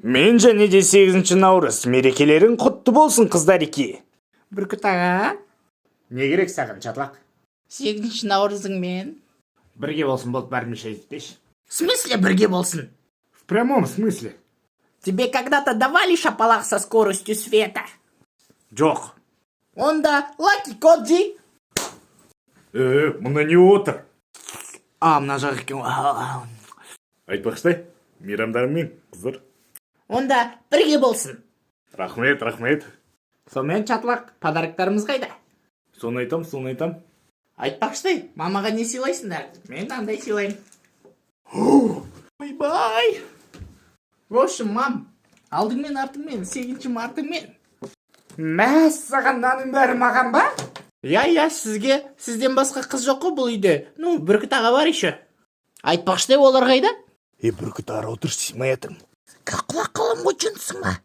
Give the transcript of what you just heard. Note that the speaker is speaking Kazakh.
Мен және де 8 наурыз мерекелерің құтты болсын, қыздар екі. Бүркіт аға, Не керек саған, Чатлақ? 8 наурызыңмен. Бірге болсын, болды, бәрмеше айтпеш. В смысле бірге болсын? В прямом смысле. Тебе когда-то давали шапалақ со скоростью света? Жоқ. Онда Лаки Коджи. Мұнда не отыр? Мына жақ екен. Айтпақшыдай, мейрамдарыңмен, қыздар. Онда бірге болсын. Рахмет. Сонымен Чатлақ, подарықтарымыз қайда? Соны айтам. Айтпақшыдай, мамаға не сыйлайсыңдар? Мен андай сыйлайым. Ойбай! В общем, мам, алдыңмен артыңмен, 8 мартыңмен. Мәссаған наның бәрі маған ба? Я, сізге, сізден басқа қыз жоқ қой бұл үйде. Бүркіт аға бар еще. Айтпақшыдай олар қайда? Бүркіт ары отыршы, симаятым. Құлақ қалам ғой жынсың ба?